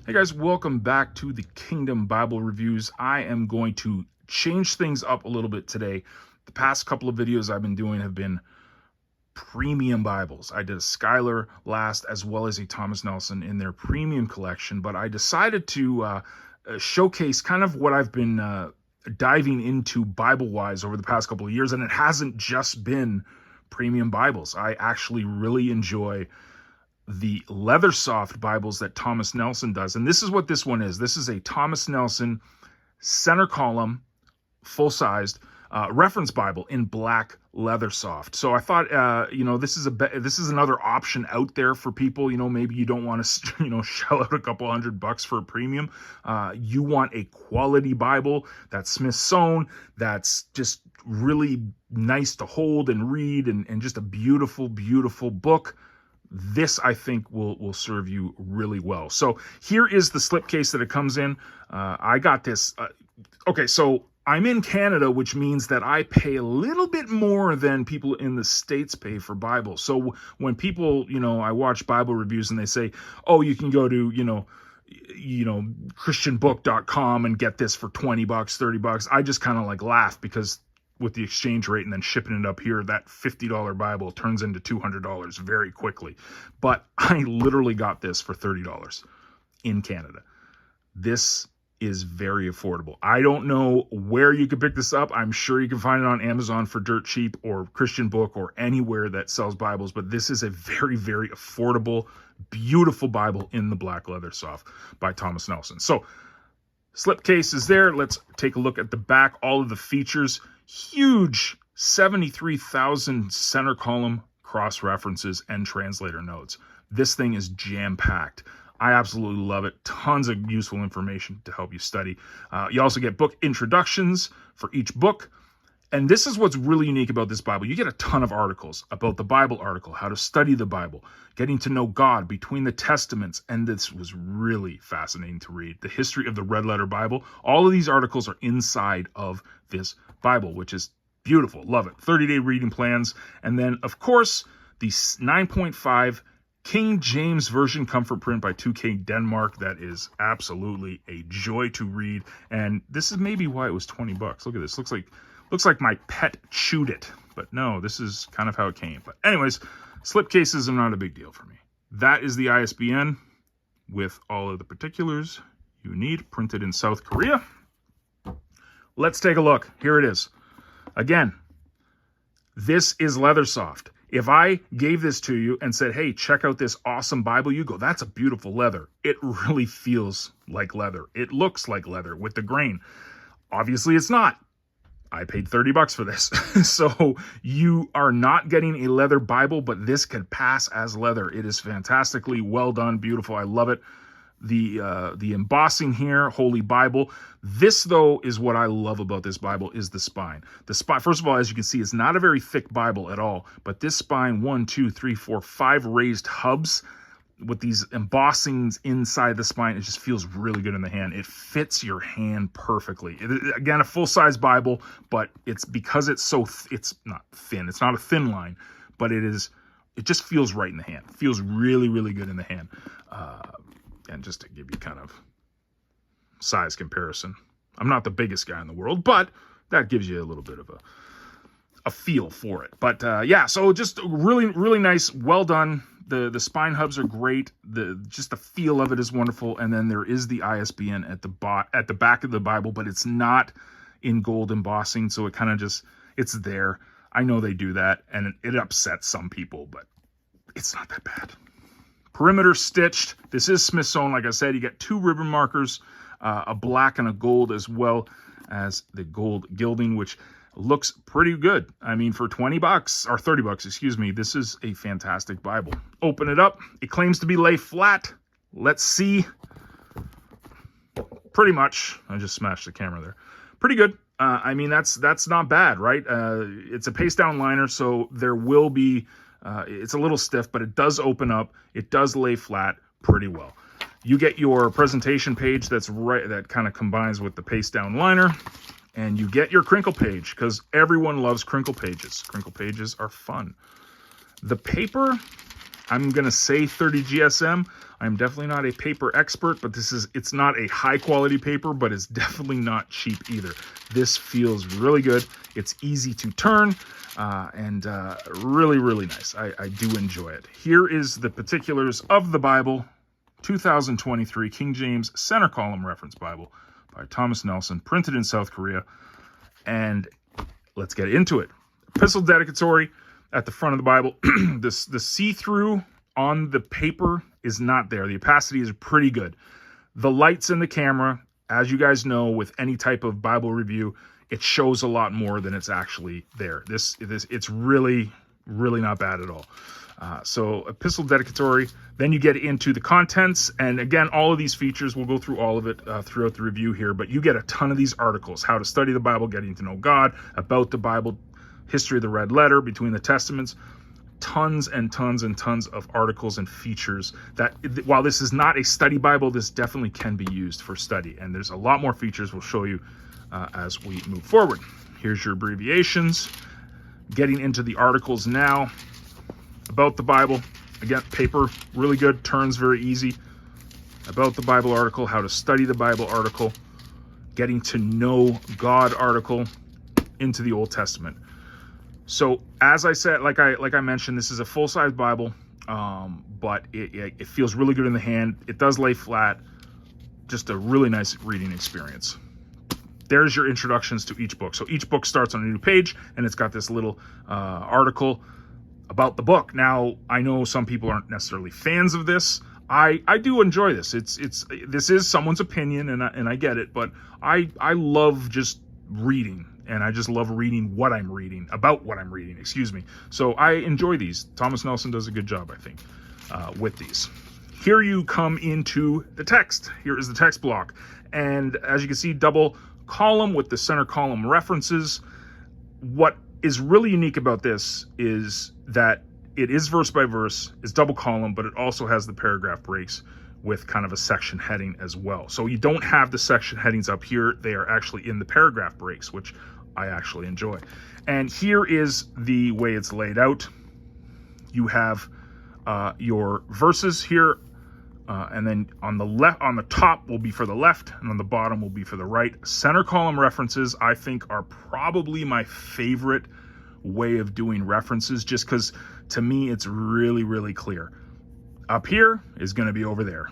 Hey guys, welcome back to the Kingdom Bible Reviews. I am going to change things up a little bit today. The past couple of videos I've been doing have been premium Bibles. I did a Schuyler last as well as a Thomas Nelson in their premium collection, but I decided to showcase kind of what I've been diving into Bible-wise over the past couple of years, and it hasn't just been premium Bibles. I actually really enjoy the leathersoft Bibles that Thomas Nelson does. And this is what this one is. This is a Thomas Nelson center column, full-sized reference Bible in black leathersoft. So I thought, this is another option out there for people. Maybe you don't want to, shell out a couple $100 for a premium. You want a quality Bible that's Smyth Sewn, that's just really nice to hold and read, and just a beautiful, beautiful book. This, I think, will serve you really well. So here is the slipcase that it comes in. I got this. Okay, so I'm in Canada, which means that I pay a little bit more than people in the States pay for Bibles. So when people, I watch Bible reviews and they say, oh, you can go to, christianbook.com and get this for $20, $30. I just kind of like laugh, because with the exchange rate and then shipping it up here, that $50 Bible turns into $200 very quickly. But I literally got this for $30 in Canada. This is very affordable. I don't know where you could pick this up. I'm sure you can find it on Amazon for dirt cheap, or Christian Book, or anywhere that sells Bibles. But this is a very, very affordable, beautiful Bible in the black leather soft by Thomas Nelson. So slipcase is there. Let's take a look at the back. All of the features. Huge 73,000 center column cross references and translator notes. This thing is jam-packed. I absolutely love it. Tons of useful information to help you study. You also get book introductions for each book. And this is what's really unique about this Bible. You get a ton of articles about the Bible article, how to study the Bible, getting to know God between the Testaments. And this was really fascinating to read. The history of the Red Letter Bible. All of these articles are inside of this Bible, which is beautiful. Love it. 30-day reading plans. And then, of course, the 9.5 King James Version comfort print by 2K Denmark. That is absolutely a joy to read. And this is maybe why it was $20. Look at this. Looks like my pet chewed it, but no, this is kind of how it came. But anyways, slipcases are not a big deal for me. That is the ISBN with all of the particulars you need, printed in South Korea. Let's take a look. Here it is. Again, this is leathersoft. If I gave this to you and said, hey, check out this awesome Bible, you go, that's a beautiful leather. It really feels like leather. It looks like leather with the grain. Obviously, it's not. I paid $30 for this. So you are not getting a leather Bible, but this could pass as leather. It is fantastically well done, beautiful. I love it. The embossing here, Holy Bible. This, though, is what I love about this Bible, is the spine. The spine, first of all, as you can see, it's not a very thick Bible at all, but this spine, 5 raised hubs with these embossings inside the spine. It just feels really good in the hand. It fits your hand perfectly. Again, a full-size Bible, but it's because it's so, it's not thin. It's not a thin line, but it just feels right in the hand. It feels really, really good in the hand. And just to give you kind of size comparison, I'm not the biggest guy in the world, but that gives you a little bit of a feel for it. But yeah, so just really, really nice, well done. The spine hubs are great. Just the feel of it is wonderful. And then there is the ISBN at the back of the Bible, but it's not in gold embossing, so it kind of just, it's there. I know they do that, and it upsets some people, but it's not that bad. Perimeter stitched. This is Smyth Sewn. Like I said, you get 2 ribbon markers, a black and a gold, as well as the gold gilding, which looks pretty good. I mean, for $20 or $30, excuse me, this is a fantastic Bible. Open it up. It claims to be lay flat. Let's see. Pretty much. I just smashed the camera there. Pretty good. I mean, that's not bad, right? It's a paste down liner, so there will be, it's a little stiff, but it does open up. It does lay flat pretty well. You get your presentation page that kind of combines with the paste down liner. And you get your crinkle page, because everyone loves crinkle pages. Crinkle pages are fun. The paper, I'm going to say 30 GSM. I'm definitely not a paper expert, but it's not a high quality paper, but it's definitely not cheap either. This feels really good. It's easy to turn and really, really nice. I do enjoy it. Here is the particulars of the Bible, 2023 King James Center Column Reference Bible by Thomas Nelson, printed in South Korea. And let's get into it. Epistle dedicatory at the front of the Bible. The see-through on the paper is not there. The opacity is pretty good. The lights in the camera, as you guys know, with any type of Bible review, it shows a lot more than it's actually there. It's really, really not bad at all. So epistle dedicatory, then you get into the contents. And again, all of these features, we'll go through all of it throughout the review here, but you get a ton of these articles: how to study the Bible, getting to know God, about the Bible, history of the red letter, between the testaments, tons and tons and tons of articles and features that, while this is not a study Bible, this definitely can be used for study. And there's a lot more features we'll show you as we move forward. Here's your abbreviations. Getting into the articles now. About the Bible, again, paper, really good, turns very easy. About the Bible article, how to study the Bible article, getting to know God article, into the Old Testament. So as I said, like I mentioned, this is a full-size Bible, but it feels really good in the hand. It does lay flat. Just a really nice reading experience. There's your introductions to each book. So each book starts on a new page, and it's got this little article about the book. Now, I know some people aren't necessarily fans of this. I do enjoy this. This is someone's opinion, and I get it, but I love just reading, and I just love reading what I'm reading, about what I'm reading, excuse me. So I enjoy these. Thomas Nelson does a good job, I think, with these. Here you come into the text. Here is the text block. And as you can see, double column with the center column references. What is really unique about this is that it is verse by verse, it's double column, but it also has the paragraph breaks with kind of a section heading as well. So you don't have the section headings up here. They are actually in the paragraph breaks, which I actually enjoy. And here is the way it's laid out. You have your verses here, and then on the left, on the top will be for the left, and on the bottom will be for the right. Center column references, I think, are probably my favorite way of doing references, just because to me it's really, really clear. Up here is going to be over there.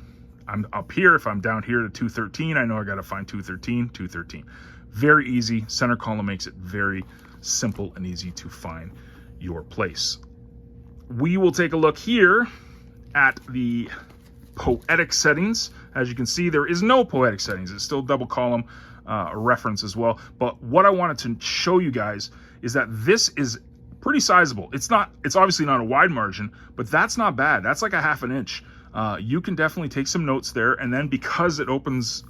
I'm up here. If I'm down here to 213, I know I got to find 213. Very easy. Center column makes it very simple and easy to find your place. We will take a look here at the poetic settings. As you can see, there is no poetic settings. It's still double column reference as well. But what I wanted to show you guys is that this is pretty sizable. It's obviously not a wide margin, but that's not bad. That's like a ½ an inch. You can definitely take some notes there. And then because it opens,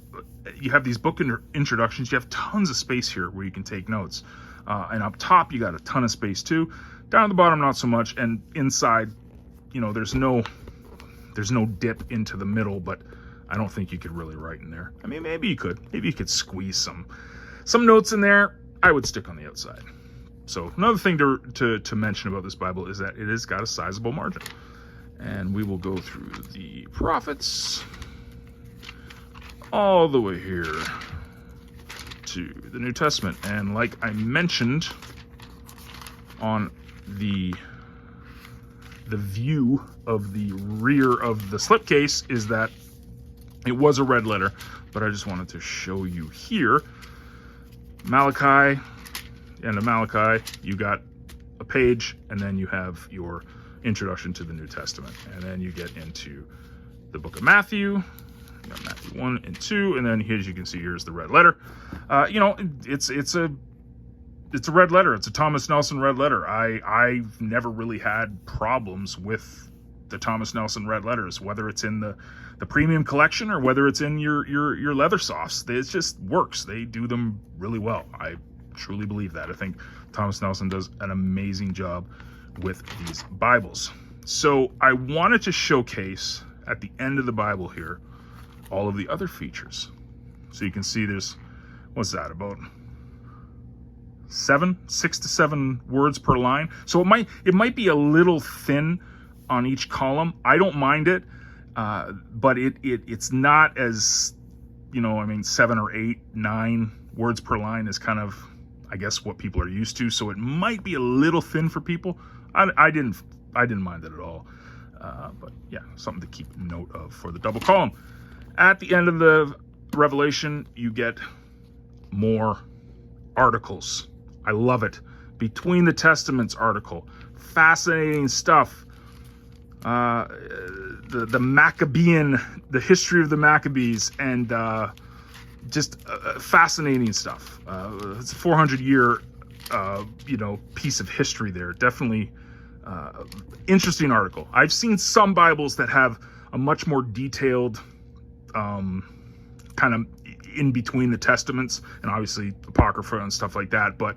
you have these book introductions, you have tons of space here where you can take notes. And up top, you got a ton of space too. Down at the bottom, not so much. And inside, you know, there's no dip into the middle, but I don't think you could really write in there. I mean, maybe you could. Maybe you could squeeze some notes in there. I would stick on the outside. So another thing to mention about this Bible is that it has got a sizable margin. And we will go through the prophets all the way here to the New Testament. And like I mentioned on the view of the rear of the slipcase, is that it was a red letter, but I just wanted to show you here. Malachi, end of Malachi, you got a page, and then you have your introduction to the New Testament. And then you get into the book of Matthew. You got Matthew 1 and 2, and then here, as you can see, here's the red letter. You know, it's a red letter. It's a Thomas Nelson red letter. I've never really had problems with the Thomas Nelson red letters, whether it's in the premium collection or whether it's in your leathersofts. It just works. They do them really well. I truly believe that. I think Thomas Nelson does an amazing job with these Bibles. So I wanted to showcase at the end of the Bible here all of the other features. So you can see there's, what's that, about 6 to 7 words per line. So it might be a little thin on each column. I don't mind it. but it's not as, I mean, 7 or 8, 9 words per line is kind of, I guess, what people are used to. So it might be a little thin for people. I didn't mind it at all. But yeah, something to keep note of for the double column. At the end of the Revelation, you get more articles. I love it. Between the Testaments article, fascinating stuff. The Maccabean, the history of the Maccabees, and just fascinating stuff. It's a 400-year, piece of history there. Definitely interesting article. I've seen some Bibles that have a much more detailed kind of in between the Testaments, and obviously Apocrypha and stuff like that. But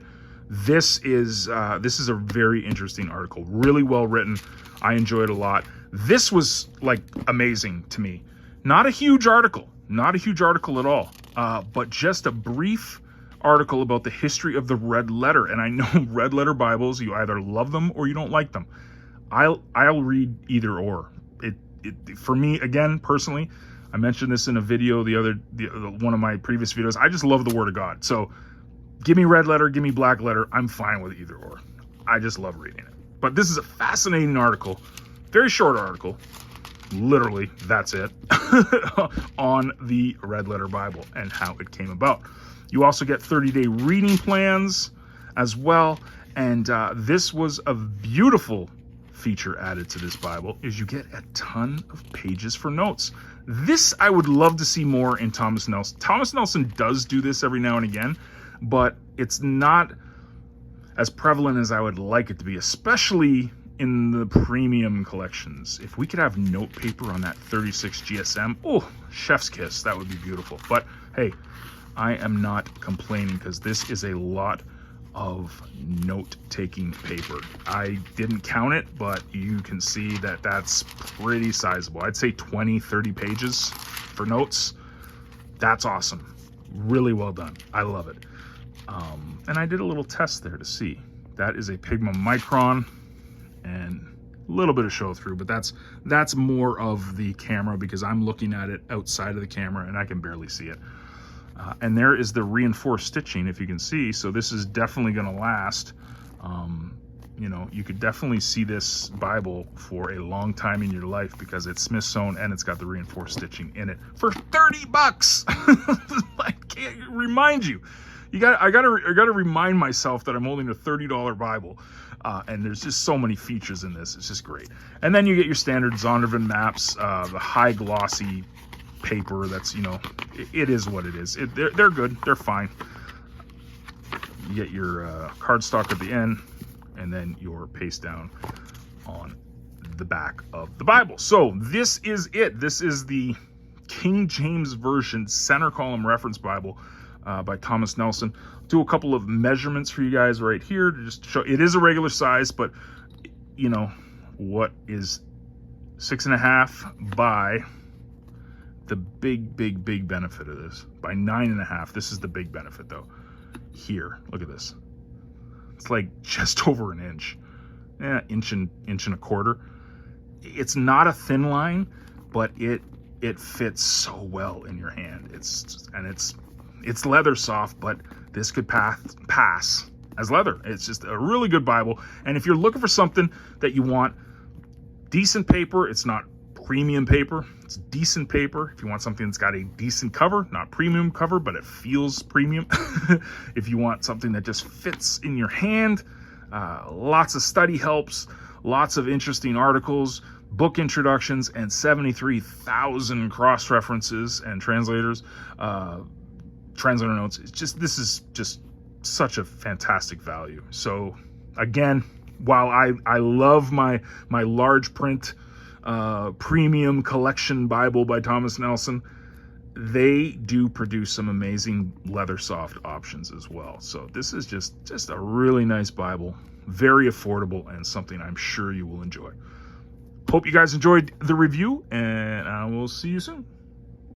this is a very interesting article. Really well written. I enjoyed it a lot. This was like amazing to me. Not a huge article at all, but just a brief article about the history of the red letter. And I know red letter Bibles, you either love them or you don't like them. I'll read either or. For me, again, personally, I mentioned this in a video, one of my previous videos. I just love the Word of God. So give me red letter, give me black letter. I'm fine with either or. I just love reading it. But this is a fascinating article, very short article. Literally, that's it, on the red letter Bible and how it came about. You also get 30-day reading plans as well. And this was a beautiful feature added to this Bible, is you get a ton of pages for notes. This I would love to see more in Thomas Nelson. Thomas Nelson does do this every now and again, but it's not as prevalent as I would like it to be, especially in the premium collections. If we could have note paper on that 36 GSM, oh, chef's kiss, that would be beautiful. But hey, I am not complaining, because this is a lot of note-taking paper. I didn't count it, but you can see that that's pretty sizable. I'd say 20, 30 pages for notes. That's awesome. Really well done. I love it. And I did a little test there to see. That is a Pigma Micron, and a little bit of show through, but that's more of the camera, because I'm looking at it outside of the camera and I can barely see it. And there is the reinforced stitching, if you can see. So this is definitely going to last. You could definitely see this Bible for a long time in your life, because it's Smyth Sewn and it's got the reinforced stitching in it for $30. I can't remind you. I gotta remind myself that I'm holding a $30 Bible. And there's just so many features in this. It's just great. And then you get your standard Zondervan maps, the high glossy paper. That's, it is what it is. They're good. They're fine. You get your cardstock at the end, and then your paste down on the back of the Bible. So this is it. This is the King James Version Center Column Reference Bible by Thomas Nelson. Do a couple of measurements for you guys right here to just show it is a regular size, but what is 6.5 by the big benefit of this, by 9.5. This is the big benefit though. Here, look at this. It's like just over an inch. Inch and a quarter. It's not a thin line, but it fits so well in your hand. It's leather soft, but this could pass as leather. It's just a really good Bible. And if you're looking for something that you want decent paper, it's not premium paper, it's decent paper. If you want something that's got a decent cover, not premium cover, but it feels premium. If you want something that just fits in your hand, lots of study helps, lots of interesting articles, book introductions, and 73,000 cross references and translators, translator notes. This is just such a fantastic value. So again, while I love my large print premium collection Bible by Thomas Nelson, they do produce some amazing leather soft options as well. So this is just a really nice Bible, very affordable, and something I'm sure you will enjoy. Hope you guys enjoyed the review, and I will see you soon.